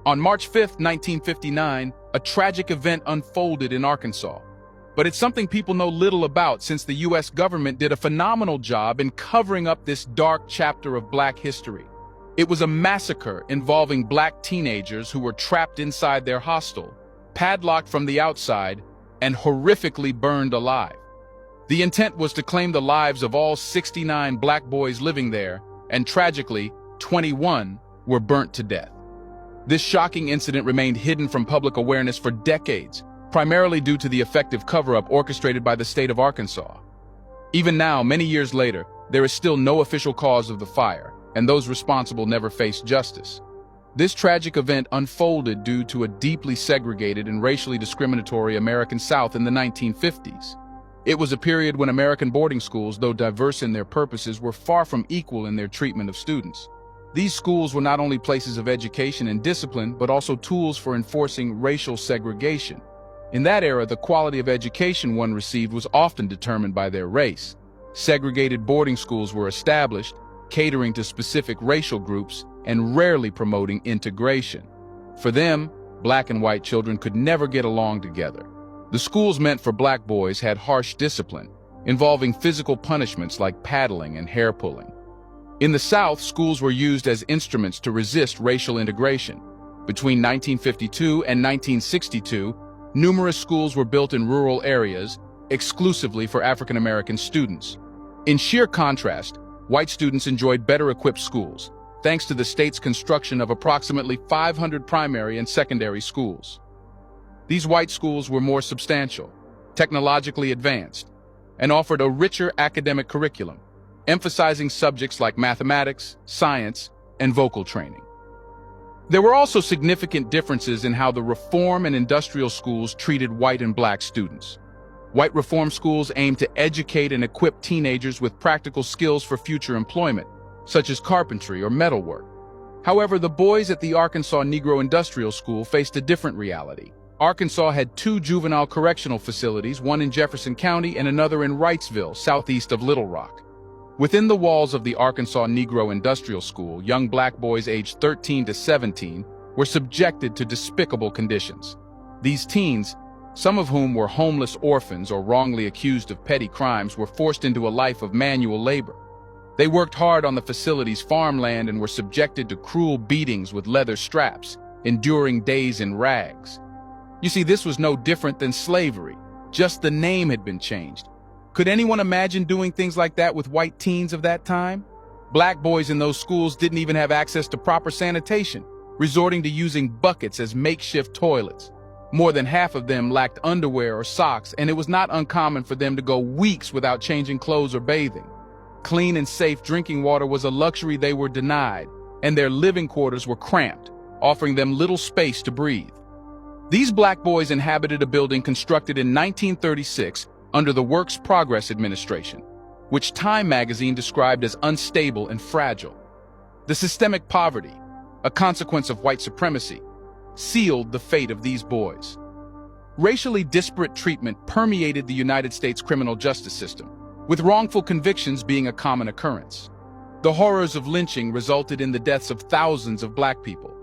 On March 5, 1959, a tragic event unfolded in Arkansas. But it's something people know little about since the U.S. government did a phenomenal job in covering up this dark chapter of Black history. It was a massacre involving Black teenagers who were trapped inside their hostel, padlocked from the outside, and horrifically burned alive. The intent was to claim the lives of all 69 Black boys living there, and tragically, 21 were burnt to death. This shocking incident remained hidden from public awareness for decades, primarily due to the effective cover-up orchestrated by the state of Arkansas. Even now, many years later, there is still no official cause of the fire, and those responsible never faced justice. This tragic event unfolded due to a deeply segregated and racially discriminatory American South in the 1950s. It was a period when American boarding schools, though diverse in their purposes, were far from equal in their treatment of students. These schools were not only places of education and discipline, but also tools for enforcing racial segregation. In that era, the quality of education one received was often determined by their race. Segregated boarding schools were established, catering to specific racial groups and rarely promoting integration. For them, Black and white children could never get along together. The schools meant for Black boys had harsh discipline, involving physical punishments like paddling and hair pulling. In the South, schools were used as instruments to resist racial integration. Between 1952 and 1962, numerous schools were built in rural areas, exclusively for African American students. In sheer contrast, white students enjoyed better-equipped schools, thanks to the state's construction of approximately 500 primary and secondary schools. These white schools were more substantial, technologically advanced, and offered a richer academic curriculum, emphasizing subjects like mathematics, science, and vocal training. There were also significant differences in how the reform and industrial schools treated white and Black students. White reform schools aimed to educate and equip teenagers with practical skills for future employment, such as carpentry or metalwork. However, the boys at the Arkansas Negro Industrial School faced a different reality. Arkansas had two juvenile correctional facilities, one in Jefferson County and another in Wrightsville, southeast of Little Rock. Within the walls of the Arkansas Negro Industrial School, young Black boys aged 13 to 17 were subjected to despicable conditions. These teens, some of whom were homeless orphans or wrongly accused of petty crimes, were forced into a life of manual labor. They worked hard on the facility's farmland and were subjected to cruel beatings with leather straps, enduring days in rags. You see, this was no different than slavery, just the name had been changed. Could anyone imagine doing things like that with white teens of that time? Black boys in those schools didn't even have access to proper sanitation, resorting to using buckets as makeshift toilets. More than half of them lacked underwear or socks, and it was not uncommon for them to go weeks without changing clothes or bathing. Clean and safe drinking water was a luxury they were denied, and their living quarters were cramped, offering them little space to breathe. These Black boys inhabited a building constructed in 1936 under the Works Progress Administration, which Time magazine described as unstable and fragile. The systemic poverty, a consequence of white supremacy, sealed the fate of these boys. Racially disparate treatment permeated the United States criminal justice system, with wrongful convictions being a common occurrence. The horrors of lynching resulted in the deaths of thousands of Black people.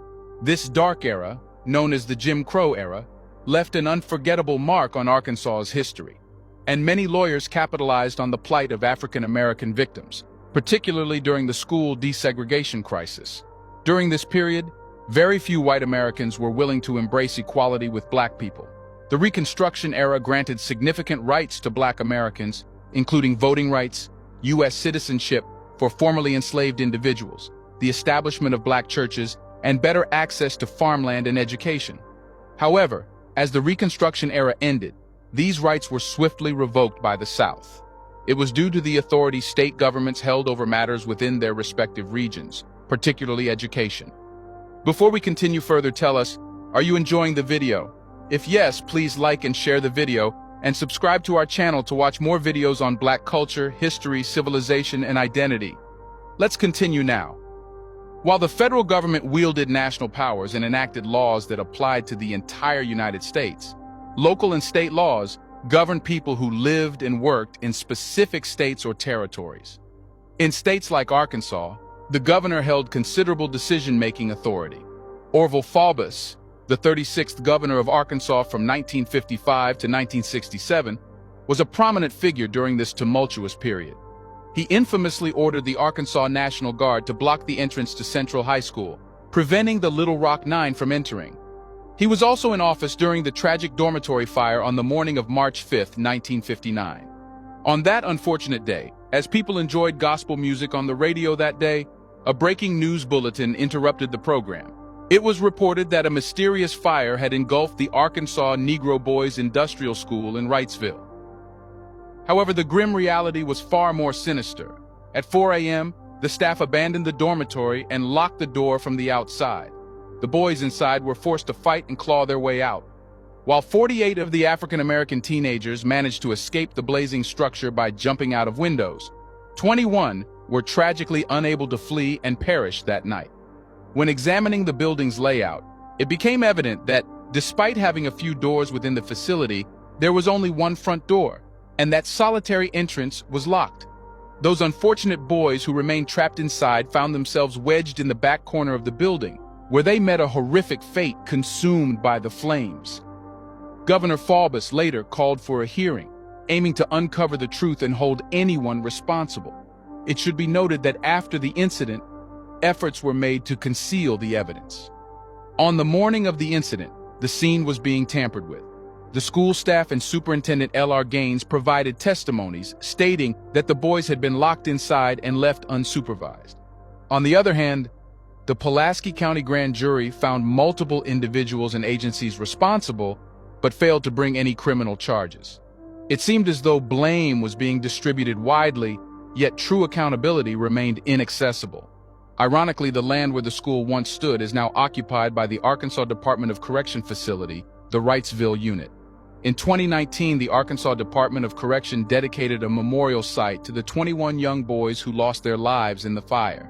This dark era, known as the Jim Crow era, left an unforgettable mark on Arkansas's history, and many lawyers capitalized on the plight of African American victims, particularly during the school desegregation crisis. During this period, very few white Americans were willing to embrace equality with Black people. The Reconstruction era granted significant rights to Black Americans, including voting rights, U.S. citizenship for formerly enslaved individuals, the establishment of Black churches, and better access to farmland and education. However, as the Reconstruction era ended, these rights were swiftly revoked by the South. It was due to the authority state governments held over matters within their respective regions, particularly education. Before we continue further, tell us, are you enjoying the video? If yes, please like and share the video, and subscribe to our channel to watch more videos on Black culture, history, civilization, and identity. Let's continue now. While the federal government wielded national powers and enacted laws that applied to the entire United States, local and state laws governed people who lived and worked in specific states or territories. In states like Arkansas, the governor held considerable decision-making authority. Orville Faubus, the 36th governor of Arkansas from 1955 to 1967, was a prominent figure during this tumultuous period. He infamously ordered the Arkansas National Guard to block the entrance to Central High School, preventing the Little Rock Nine from entering. He was also in office during the tragic dormitory fire on the morning of March 5, 1959. On that unfortunate day, as people enjoyed gospel music on the radio that day, a breaking news bulletin interrupted the program. It was reported that a mysterious fire had engulfed the Arkansas Negro Boys Industrial School in Wrightsville. However, the grim reality was far more sinister. At 4 a.m., the staff abandoned the dormitory and locked the door from the outside. The boys inside were forced to fight and claw their way out. While 48 of the African-American teenagers managed to escape the blazing structure by jumping out of windows, 21 were tragically unable to flee and perished that night. When examining the building's layout, it became evident that, despite having a few doors within the facility, there was only one front door, and that solitary entrance was locked. Those unfortunate boys who remained trapped inside found themselves wedged in the back corner of the building, where they met a horrific fate consumed by the flames. Governor Faubus later called for a hearing, aiming to uncover the truth and hold anyone responsible. It should be noted that after the incident, efforts were made to conceal the evidence. On the morning of the incident, the scene was being tampered with. The school staff and Superintendent L.R. Gaines provided testimonies stating that the boys had been locked inside and left unsupervised. On the other hand, the Pulaski County Grand Jury found multiple individuals and agencies responsible, but failed to bring any criminal charges. It seemed as though blame was being distributed widely, yet true accountability remained inaccessible. Ironically, the land where the school once stood is now occupied by the Arkansas Department of Correction facility, the Wrightsville Unit. In 2019, the Arkansas Department of Correction dedicated a memorial site to the 21 young boys who lost their lives in the fire.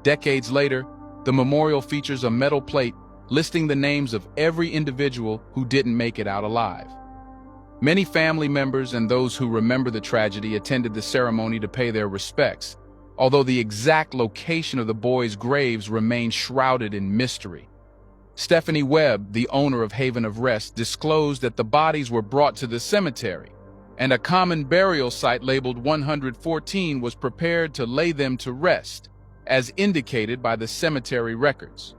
Decades later, the memorial features a metal plate listing the names of every individual who didn't make it out alive. Many family members and those who remember the tragedy attended the ceremony to pay their respects, although the exact location of the boys' graves remained shrouded in mystery. Stephanie Webb, the owner of Haven of Rest, disclosed that the bodies were brought to the cemetery, and a common burial site labeled 114 was prepared to lay them to rest, as indicated by the cemetery records.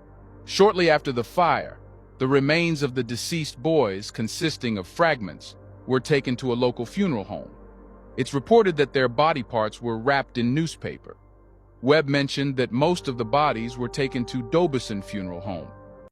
Shortly after the fire, the remains of the deceased boys, consisting of fragments, were taken to a local funeral home. It's reported that their body parts were wrapped in newspaper. Webb mentioned that most of the bodies were taken to Dobison Funeral Home,